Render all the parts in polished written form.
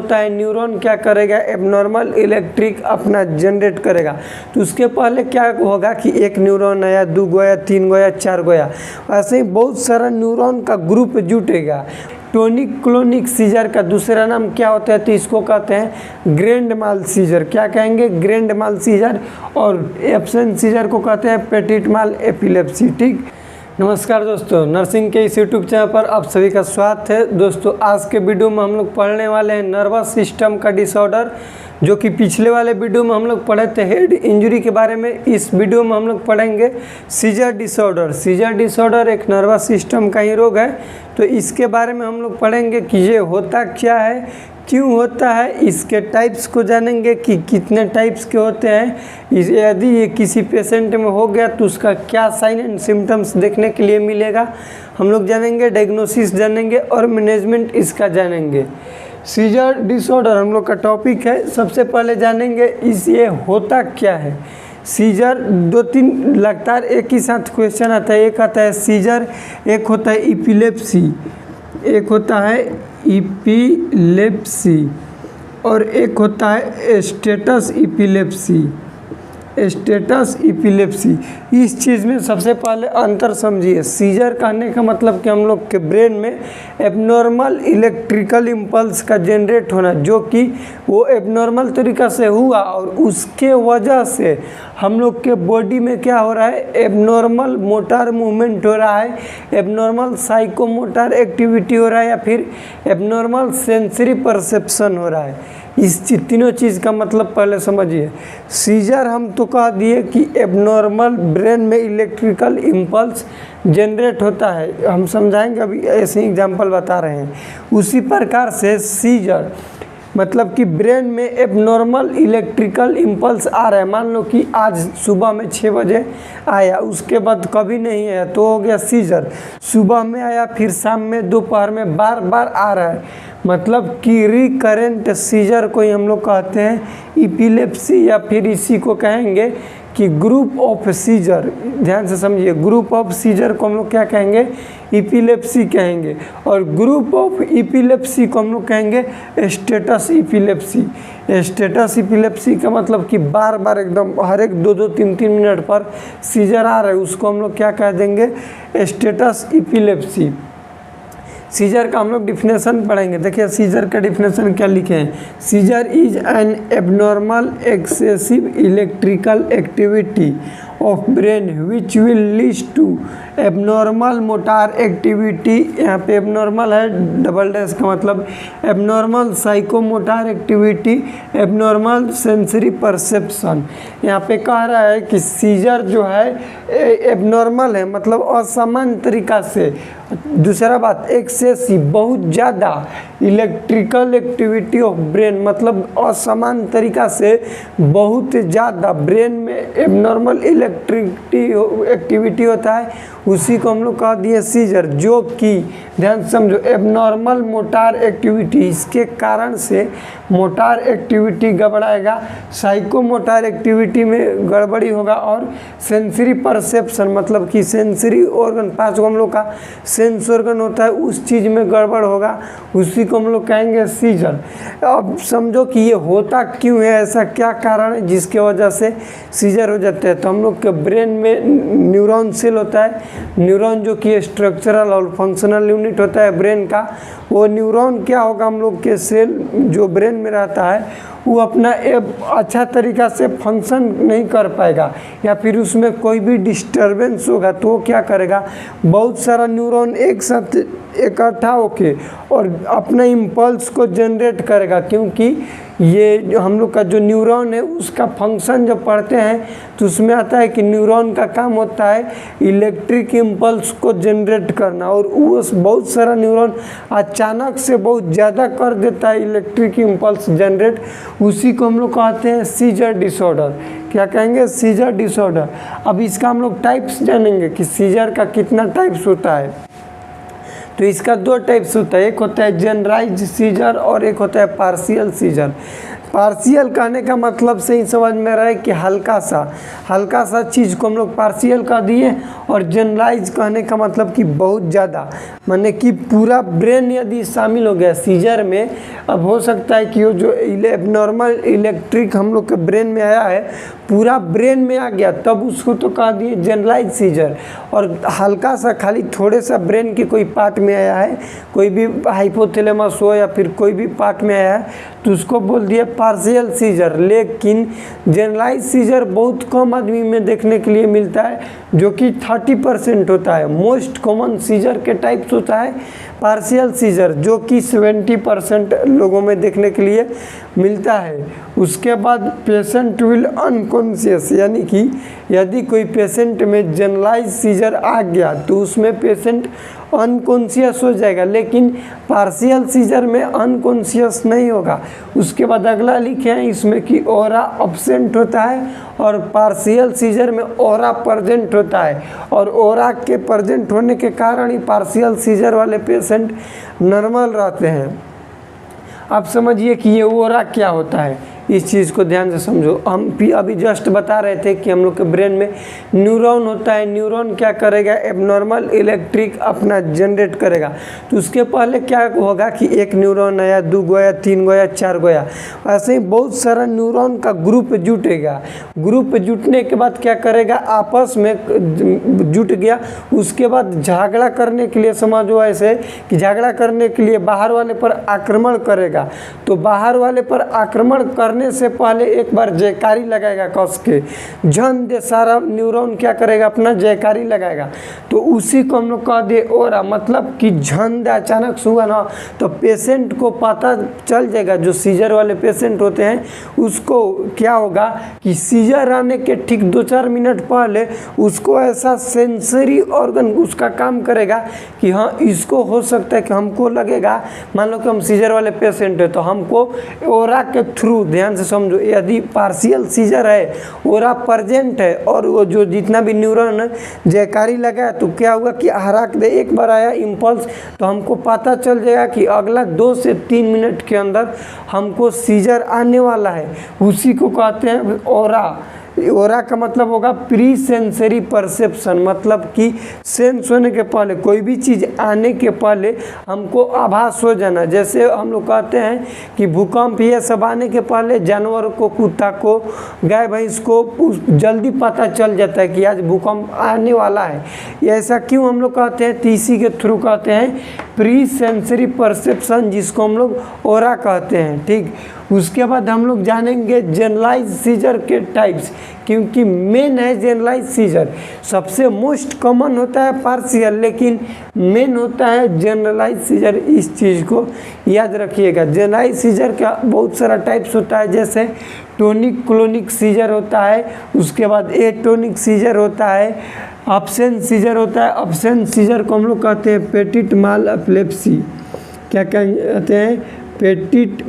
होता है न्यूरॉन क्या करेगा, एबनॉर्मल इलेक्ट्रिक अपना जनरेट करेगा। तो उसके पहले क्या होगा कि एक न्यूरॉन आया, 2 गो आया, 3 गो आया, 4 गो आया, ऐसे ही बहुत सारा न्यूरॉन का ग्रुप जुटेगा। टोनिक क्लोनिक सीजर का दूसरा नाम क्या होता है, तो इसको कहते हैं ग्रैंड माल सीजर। क्या कहेंगे, ग्रैंड माल सीजर। और एब्सेंट सीजर को कहते हैं पेटिट माल एपिलेप्सी। ठीक, नमस्कार दोस्तों, नर्सिंग के इस यूट्यूब चैनल पर आप सभी का स्वागत है। दोस्तों आज के वीडियो में हम लोग पढ़ने वाले हैं नर्वस सिस्टम का डिसऑर्डर, जो कि पिछले वाले वीडियो में हम लोग पढ़े थे हेड इंजरी के बारे में। इस वीडियो में हम लोग पढ़ेंगे सीजर डिसऑर्डर। सीजर डिसऑर्डर एक नर्वस सिस्टम का ही रोग है, तो इसके बारे में हम लोग पढ़ेंगे कि ये होता क्या है, क्यों होता है, इसके टाइप्स को जानेंगे कि कितने टाइप्स के होते हैं, यदि ये किसी पेशेंट में हो गया तो उसका क्या साइन एंड सिम्टम्स देखने के लिए मिलेगा, हम लोग जानेंगे। डायग्नोसिस जानेंगे और मैनेजमेंट इसका जानेंगे। सीजर डिसऑर्डर हम लोग का टॉपिक है। सबसे पहले जानेंगे ये होता क्या है। सीजर 2-3 लगातार एक ही साथ क्वेश्चन आता है। एक आता है सीजर, एक होता है इपिलेप्सी, एक होता है इपिलेप्सी और एक होता है स्टेटस इपिलेप्सी। स्टेटस इपिलेप्सी, इस चीज़ में सबसे पहले अंतर समझिए। सीजर कहने का मतलब कि हम लोग के ब्रेन में एबनॉर्मल इलेक्ट्रिकल इम्पल्स का जनरेट होना, जो कि वो एबनॉर्मल तरीक़ा से हुआ और उसके वजह से हम लोग के बॉडी में क्या हो रहा है, एबनॉर्मल मोटर मूवमेंट हो रहा है, एबनॉर्मल साइकोमोटर एक्टिविटी हो रहा है, या फिर एबनॉर्मल सेंसरी परसेप्शन हो रहा है। इस तीनों चीज़ का मतलब पहले समझिए। सीजर हम तो कह दिए कि एबनॉर्मल ब्रेन में इलेक्ट्रिकल इम्पल्स जनरेट होता है, हम समझाएंगे, अभी ऐसे ही एग्जांपल बता रहे हैं। उसी प्रकार से सीजर मतलब कि ब्रेन में एबनॉर्मल इलेक्ट्रिकल इम्पल्स आ रहा है। मान लो कि आज सुबह में 6 बजे आया, उसके बाद कभी नहीं आया, तो हो गया सीजर। सुबह में आया, फिर शाम में, दोपहर में, बार बार आ रहा है, मतलब कि रिकरेंट सीजर को ही हम लोग कहते हैं इपिलेप्सी, या फिर इसी को कहेंगे कि ग्रुप ऑफ सीजर। ध्यान से समझिए, ग्रुप ऑफ सीजर को हम लोग क्या कहेंगे, इपिलेप्सी कहेंगे, और ग्रुप ऑफ इपिलेप्सी को हम लोग कहेंगे स्टेटस इपिलेप्सी। स्टेटस इपिलेप्सी का मतलब कि बार बार एकदम हर एक 2-2, 3-3 मिनट पर सीजर आ रहा है, उसको हम लोग क्या कह देंगे, स्टेटस इपिलेप्सी। सीजर का हम लोग डिफिनेशन पढ़ेंगे। देखिए सीजर का डिफिनेशन क्या लिखे हैं, seizure is an abnormal excessive electrical activity of brain which will lead to abnormal motor activity. यहाँ पे एबनॉर्मल है, डबल डैश का मतलब abnormal psychomotor activity, abnormal sensory perception. यहाँ पे कह रहा है कि सीजर जो है एबनॉर्मल है, मतलब असमान तरीका से। दूसरा बात, एक्सेसिव बहुत ज़्यादा इलेक्ट्रिकल एक्टिविटी ऑफ ब्रेन, मतलब असमान तरीका से बहुत ज़्यादा ब्रेन में एबनॉर्मल एक्टिविटी होता है, उसी को हम लोग कह दिए सीजर। जो कि ध्यान समझो, एबनॉर्मल मोटर एक्टिविटी, इसके कारण से मोटर एक्टिविटी गड़बड़ाएगा, साइकोमोटर एक्टिविटी में गड़बड़ी होगा, और सेंसरी परसेप्शन मतलब कि सेंसरी ऑर्गन, 5 हम लोग का सेंस ऑर्गन होता है, उस चीज़ में गड़बड़ होगा, उसी को हम लोग कहेंगे सीजर। अब समझो कि ये होता क्यों है, ऐसा क्या कारण है जिसके वजह से सीजर हो जाते हैं। तो हम लोग के ब्रेन में न्यूरॉन सेल होता है, न्यूरॉन जो कि स्ट्रक्चरल और फंक्शनल यूनिट होता है ब्रेन का। वो न्यूरॉन क्या होगा, हम लोग के सेल जो ब्रेन में रहता है वो अपना अच्छा तरीक़ा से फंक्शन नहीं कर पाएगा, या फिर उसमें कोई भी डिस्टरबेंस होगा तो वो क्या करेगा, बहुत सारा न्यूरॉन एक साथ इकट्ठा होके और अपना इम्पल्स को जनरेट करेगा। क्योंकि ये हम लोग का जो न्यूरॉन है उसका फंक्शन जब पढ़ते हैं तो उसमें आता है कि न्यूरॉन का काम होता है इलेक्ट्रिक इम्पल्स को जनरेट करना, और वो बहुत सारा न्यूरॉन अचानक से बहुत ज़्यादा कर देता है इलेक्ट्रिक इम्पल्स जनरेट, उसी को हम लोग कहते हैं सीजर डिसऑर्डर। क्या कहेंगे, सीजर डिसऑर्डर। अब इसका हम लोग टाइप्स जानेंगे कि सीजर का कितना टाइप्स होता है। तो इसका 2 टाइप्स होता है, एक होता है जनरलाइज्ड सीजर और एक होता है पार्शियल सीजर। पार्शियल कहने का मतलब से ही समझ में रहा है कि हल्का सा चीज़ को हम लोग पार्शियल कह दिए, और जनरलाइज कहने का मतलब कि बहुत ज़्यादा, माने कि पूरा ब्रेन यदि शामिल हो गया सीजर में। अब हो सकता है कि वो जो एबनॉर्मल इलेक्ट्रिक हम लोग के ब्रेन में आया है पूरा ब्रेन में आ गया, तब उसको तो कह दिए जनरलाइज सीजर। और हल्का सा खाली थोड़े सा ब्रेन के कोई पार्ट में आया है, कोई भी हाइपोथैलेमस हो या फिर कोई भी पार्ट में आया है, तो उसको बोल दिया पार्शियल सीजर। लेकिन जनरलाइज सीजर बहुत कम आदमी में देखने के लिए मिलता है, जो कि 30% होता है। मोस्ट कॉमन सीजर के टाइप्स होता है पार्शियल सीजर, जो कि 70% लोगों में देखने के लिए मिलता है। उसके बाद पेशेंट विल अनकॉन्शियस, यानी कि यदि कोई पेशेंट में जनरलाइज सीजर आ गया तो उसमें पेशेंट अनकॉन्शियस हो जाएगा, लेकिन पार्शियल सीजर में अनकॉन्शियस नहीं होगा। उसके बाद अगला लिखे हैं इसमें कि ऑरा अब्सेंट होता है, और पार्शियल सीजर में ऑरा प्रेजेंट होता है, और ऑरा के प्रेजेंट होने के कारण ही पार्शियल सीजर वाले पेशेंट नॉर्मल रहते हैं। आप समझिए कि ये ऑरा क्या होता है, इस चीज़ को ध्यान से समझो। हम भी अभी जस्ट बता रहे थे कि हम लोग के ब्रेन में न्यूरॉन होता है, न्यूरॉन क्या करेगा, एबनॉर्मल इलेक्ट्रिक अपना जनरेट करेगा। तो उसके पहले क्या होगा कि एक न्यूरॉन आया, 2 गो आया, 3 गो आया, 4 गो आया, ऐसे ही बहुत सारा न्यूरॉन का ग्रुप जुटेगा। ग्रुप जुटने के बाद क्या करेगा, आपस में जुट गया, उसके बाद झगड़ा करने के लिए, समझो ऐसे कि झगड़ा करने के लिए बाहर वाले पर आक्रमण करेगा। तो बाहर वाले पर आक्रमण करने से पहले एक बार जयकारी लगाएगा कस के, झन दे, सारा न्यूरॉन क्या करेगा, अपना जयकारी लगाएगा। तो उसी को हम लोग कह दे ओरा, मतलब कि झन दे अचानक से हुआ ना, तो पेशेंट को पता चल जाएगा, जो सीजर वाले पेशेंट होते हैं उसको क्या होगा कि सीजर आने के ठीक 2-4 मिनट पहले उसको ऐसा सेंसरी ऑर्गन उसका काम करेगा कि हाँ इसको हो सकता है कि हमको लगेगा, मान लो कि हम सीजर वाले पेशेंट है तो हमको ओरा के थ्रू, ध्यान से समझो, यदि पार्शियल सीजर है, ओरा प्रेजेंट है, और वो जो जितना भी न्यूरॉन जयकारी लगा तो क्या हुआ कि हराक दे, एक बार आया इम्पल्स, तो हमको पता चल जाएगा कि अगला 2 से 3 मिनट के अंदर हमको सीजर आने वाला है। उसी को कहते हैं ओरा। ओरा का मतलब होगा प्री सेंसरी परसेप्शन, मतलब कि सेंस होने के पहले, कोई भी चीज़ आने के पहले हमको आभास हो जाना। जैसे हम लोग कहते हैं कि भूकंप, ये सब आने के पहले जानवर को, कुत्ता को, गाय भैंस को जल्दी पता चल जाता है कि आज भूकंप आने वाला है। ऐसा क्यों हम लोग कहते हैं, इसी के थ्रू कहते हैं प्री सेंसरी परसेप्शन, जिसको हम लोग ओरा कहते हैं। ठीक, उसके बाद हम लोग जानेंगे जनरलाइज सीजर के टाइप्स, क्योंकि मेन है जनरलाइज सीजर। सबसे मोस्ट कॉमन होता है पार्शियल, लेकिन मेन होता है जनरलाइज सीजर। इस चीज़ को याद रखिएगा। जनरलाइज सीजर का बहुत सारा टाइप्स होता है, जैसे टोनिक क्लोनिक सीजर होता है, उसके बाद एटोनिक सीजर होता है, अब्सेंट सीजर होता है। अब्सेंट सीजर को हम लोग कहते हैं पेटिट माल एपिलेप्सी। क्या कहते हैं, पेटिट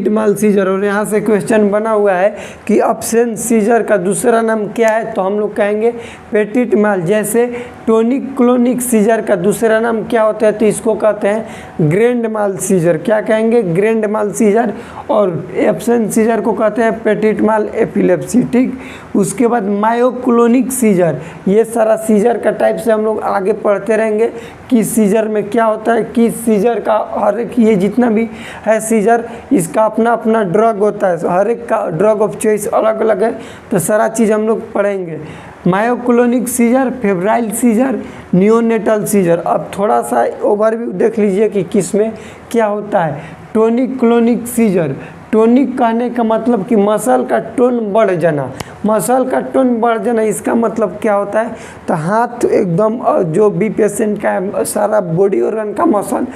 माल सीजर। और यहाँ से क्वेश्चन बना हुआ है कि अब्सेंट सीजर का दूसरा नाम क्या है, तो हम लोग कहेंगे पेटिट माल। जैसे टोनिक क्लोनिक सीजर का दूसरा नाम क्या होता है, तो इसको कहते हैं ग्रैंड माल सीजर। क्या कहेंगे, ग्रैंड माल सीजर। और एब्सेंट सीजर को कहते हैं पेटिट माल एपिलेप्सी। ठीक, उसके बाद मायोक्लोनिक सीजर। ये सारा सीजर का टाइप से हम लोग आगे पढ़ते रहेंगे कि सीजर में क्या होता है, कि सीजर का हर एक, ये जितना भी है सीजर, इसका अपना अपना ड्रग होता है, हर एक का ड्रग ऑफ चॉइस अलग अलग है। तो सारा चीज़ हम लोग पढ़ेंगे। Myoclonic seizure, febrile seizure, neonatal seizure. अब थोड़ा सा ओवरव्यू देख लीजिए कि किस में क्या होता है। टोनिक क्लोनिक सीजर, टोनिक कहने का मतलब कि मसल का टोन बढ़ जाना। मसल का टोन बढ़ जाना, इसका मतलब क्या होता है, तो हाथ एकदम, जो भी पेशेंट का सारा बॉडी ऑर्गन का मसल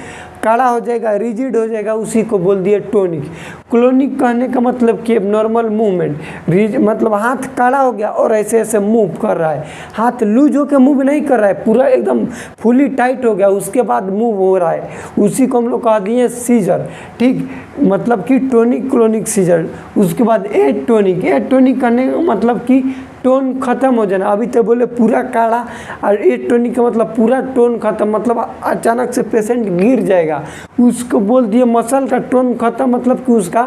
काड़ा हो जाएगा, रिजिड हो जाएगा, उसी को बोल दिए टोनिक। क्लोनिक कहने का मतलब कि नॉर्मल मूवमेंट, मतलब हाथ काड़ा हो गया और ऐसे ऐसे मूव कर रहा है, हाथ लूज होकर मूव नहीं कर रहा है, पूरा एकदम फुली टाइट हो गया, उसके बाद मूव हो रहा है, उसी को हम लोग कह दिए सीजर। ठीक, मतलब कि टोनिक क्लोनिक सीजर। उसके बाद एटोनिक, एटोनिक करने का मतलब कि टोन खत्म हो जाना। अभी तो बोले पूरा काढ़ा, और एटोनिक का मतलब पूरा टोन खत्म, मतलब अचानक से पेशेंट गिर जाएगा, उसको बोल दिए मसल का टोन खत्म, मतलब कि उसका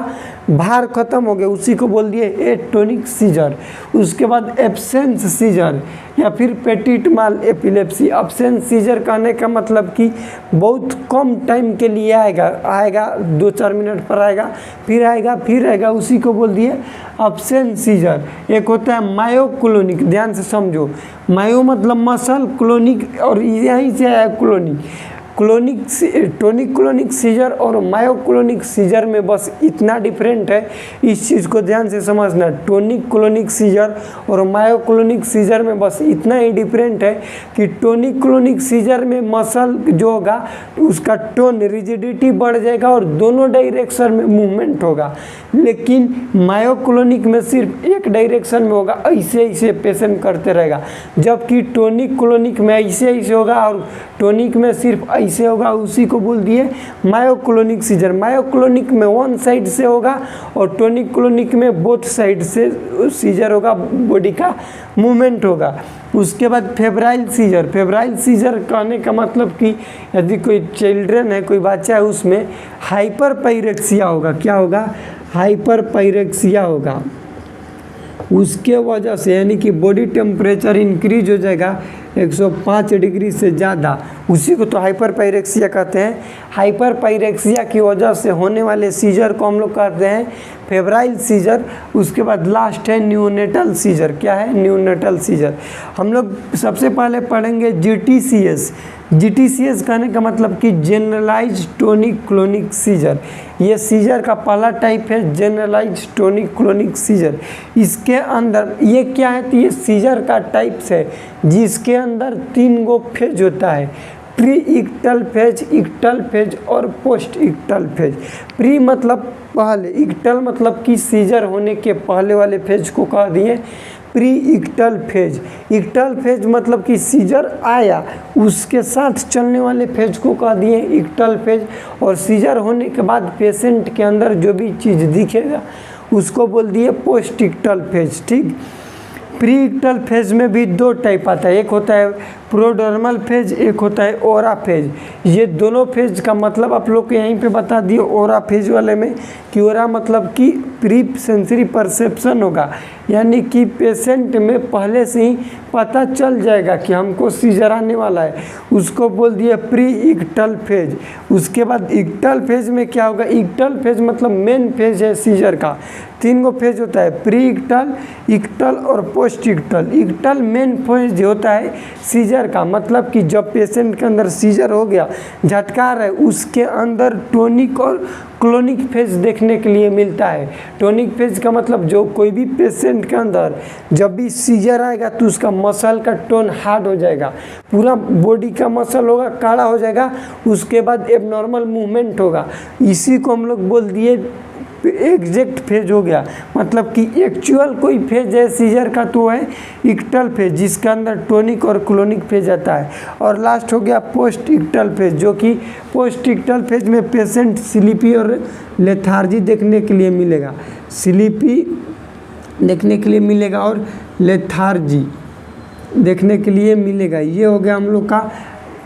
भार खत्म हो गया, उसी को बोल दिए एटोनिक सीजर। उसके बाद एब्सेंस सीजर या फिर पेटिट माल एपिलेप्सी। एब्सेंस सीजर कहने का मतलब कि बहुत कम टाइम के लिए आएगा 2-4 मिनट पर आएगा, फिर आएगा, उसी को बोल दिए एब्सेंस सीजर। एक होता है मायोक्लोनिक, ध्यान से समझो, मायो मतलब मसल, क्लोनिक और यहीं से आया क्लोनिक। टोनिक क्लोनिक सीजर और मायोक्लोनिक सीजर में बस इतना डिफरेंट है, इस चीज़ को ध्यान से समझना। टोनिक क्लोनिक सीजर और मायोक्लोनिक सीजर में बस इतना ही डिफरेंट है कि टोनिक क्लोनिक सीजर में मसल जो होगा उसका टोन रिजिडिटी बढ़ जाएगा और दोनों डायरेक्शन में मूवमेंट होगा, लेकिन मायोक्लोनिक में सिर्फ एक डायरेक्शन में होगा, ऐसे पेशेंट करते रहेगा। जबकि टोनिक क्लोनिक में ऐसे होगा और टोनिक में सिर्फ ऐसे होगा, उसी को बोल दिए मायोक्लोनिक सीजर। मायोक्लोनिक में वन साइड से होगा और टोनिक क्लोनिक में बोथ साइड से सीजर होगा, बॉडी का मूवमेंट होगा। उसके बाद फेब्राइल सीजर। फेब्राइल सीजर कहने का मतलब कि यदि कोई चिल्ड्रन है, कोई बच्चा है, उसमें हाइपर पाइरेक्सिया होगा। क्या होगा? हाइपर पाइरेक्सिया होगा। उसके वजह से यानी कि बॉडी टेम्परेचर इंक्रीज हो जाएगा 105 डिग्री से ज़्यादा, उसी को तो हाइपर पाइरेक्सिया कहते हैं। हाइपर पाइरेक्सिया की वजह से होने वाले सीजर को हम लोग कहते हैं फेब्राइल सीजर। उसके बाद लास्ट है न्यूनेटल सीजर। क्या है? Neonatal seizure. हम लोग सबसे पहले पढ़ेंगे जीटीसीएस। जीटीसीएस कहने का मतलब कि जनरलाइज टोनिक क्लोनिक सीजर। ये सीजर का पहला टाइप है जनरलाइज टोनिक क्लोनिक सीजर। इसके अंदर ये क्या है? तो ये सीजर का टाइप्स है जिसके अंदर 3 गो फेज होता है, प्री इक्टल फेज, इक्टल फेज और पोस्ट इक्टल फेज। प्री मतलब पहले, इक्टल मतलब कि सीजर होने के पहले वाले फेज को कह दिए प्री इक्टल फेज। इक्टल फेज मतलब कि सीजर आया उसके साथ चलने वाले फेज को कह दिए इक्टल फेज, और सीजर होने के बाद पेशेंट के अंदर जो भी चीज़ दिखेगा उसको बोल दिए पोस्ट इक्टल फेज। ठीक, प्री इक्टल फेज में भी 2 टाइप आता है, एक होता है प्रोडर्मल फेज, एक होता है ओरा फेज। ये दोनों फेज का मतलब आप लोग को यहीं पे बता दिए। ओरा फेज वाले में कि ओरा मतलब कि प्री सेंसरी परसेप्शन होगा, यानी कि पेशेंट में पहले से ही पता चल जाएगा कि हमको सीजर आने वाला है, उसको बोल दिए प्री इक्टल फेज। उसके बाद इक्टल फेज में क्या होगा? इक्टल फेज मतलब मेन फेज है सीजर का। 3 गो फेज होता है, प्री इक्टल, इक्टल और पोस्ट इक्टल। इक्टल मेन फेज होता है सीजर का, मतलब कि जब पेशेंट के अंदर सीजर हो गया, झटका है, उसके अंदर टोनिक और क्लोनिक फेज देखने के लिए मिलता है। टोनिक फेज का मतलब जो कोई भी पेशेंट के अंदर जब भी सीजर आएगा तो उसका मसल का टोन हार्ड हो जाएगा, पूरा बॉडी का मसल होगा काड़ा हो जाएगा, उसके बाद एबनॉर्मल मूवमेंट होगा। इसी को हम लोग बोल दिए एग्जैक्ट फेज हो गया, मतलब कि एक्चुअल कोई फेज है सीजर का तो है इक्टल फेज जिसके अंदर टोनिक और क्लोनिक फेज आता है। और लास्ट हो गया पोस्ट इक्टल फेज, जो कि पोस्ट इक्टल फेज में पेशेंट स्लीपी और लेथार्जी देखने के लिए मिलेगा, स्लीपी देखने के लिए मिलेगा और लेथार्जी देखने के लिए मिलेगा। ये हो गया हम लोग का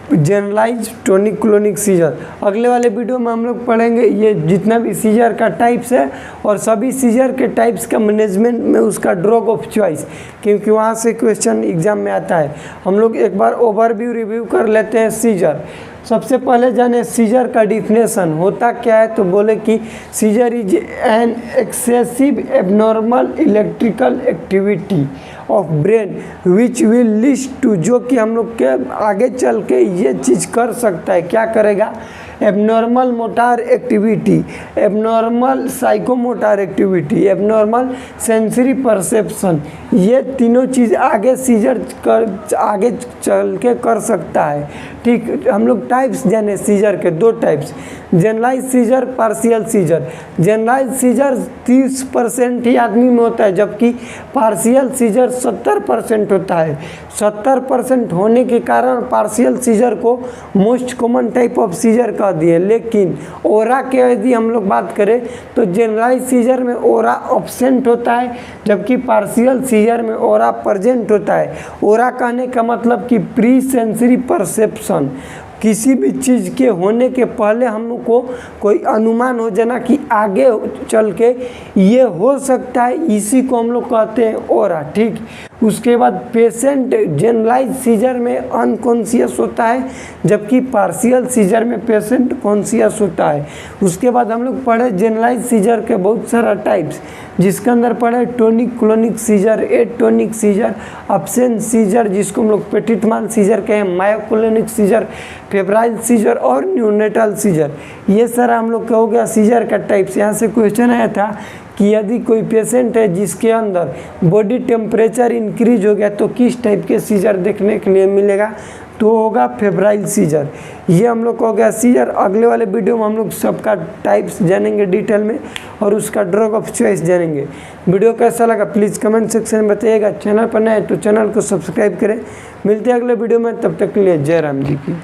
जनरलाइज टोनिक क्लोनिक सीजर। अगले वाले वीडियो में हम लोग पढ़ेंगे ये जितना भी सीजर का टाइप्स है और सभी सीजर के टाइप्स का मैनेजमेंट में उसका ड्रग ऑफ चॉइस, क्योंकि वहाँ से क्वेश्चन एग्जाम में आता है। हम लोग एक बार ओवरव्यू रिव्यू कर लेते हैं सीजर। सबसे पहले जाने सीजर का डिफिनेशन होता क्या है, तो बोले कि seizure is an excessive abnormal electrical activity of brain which will lead to, जो कि हम लोग के आगे चल के ये चीज़ कर सकता है। क्या करेगा? Abnormal motor activity, abnormal psychomotor activity, abnormal sensory perception, ये तीनों चीज़ आगे सीजर आगे चल के कर सकता है। ठीक, हम लोग टाइप्स जाने सीजर के 2 types, generalise seizure, partial seizure. Generalise seizure 30% ही आदमी में होता है, जबकि पार्शियल सीजर 70% होता है। 70% होने के कारण पार्शियल सीजर को most common type of seizure कह दिए। लेकिन ओरा के यदि हम लोग बात करें तो जनरलाइज सीजर में ओरा एब्सेंट होता है, जबकि पार्शियल सीजर में ओरा प्रेजेंट होता है। ओरा कहने का मतलब कि प्री सेंसरी परसेप्शन, किसी भी चीज़ के होने के पहले हम लोग को कोई अनुमान हो जाना कि आगे चल के ये हो सकता है, इसी को हम लोग कहते हैं ऑरा। ठीक, उसके बाद पेशेंट जनरलाइज सीजर में अनकॉन्शियस होता है, जबकि पार्शियल सीजर में पेशेंट कॉन्शियस होता है। उसके बाद हम लोग पढ़े जनरलाइज सीजर के बहुत सारा टाइप्स, जिसके अंदर पढ़े tonic clonic seizure, atonic seizure, absent seizure जिसको हम लोग पेटिटमान सीजर कहें, मायोक्लोनिक सीजर, फेब्राइल सीजर और न्यूनेटल सीजर। ये सारा हम लोग का हो गया सीजर का टाइप्स। यहाँ से क्वेश्चन आया था कि यदि कोई पेशेंट है जिसके अंदर बॉडी टेम्परेचर इंक्रीज हो गया तो किस टाइप के सीजर देखने के लिए मिलेगा, तो होगा फेब्राइल सीजर। ये हम लोग को हो गया सीजर। अगले वाले वीडियो में हम लोग सबका टाइप्स जानेंगे डिटेल में और उसका ड्रग ऑफ चॉइस जानेंगे। वीडियो कैसा लगा प्लीज़ कमेंट सेक्शन में बताइएगा। चैनल पर नए तो चैनल को सब्सक्राइब करें। मिलते हैं अगले वीडियो में, तब तक के लिए जय राम जी की।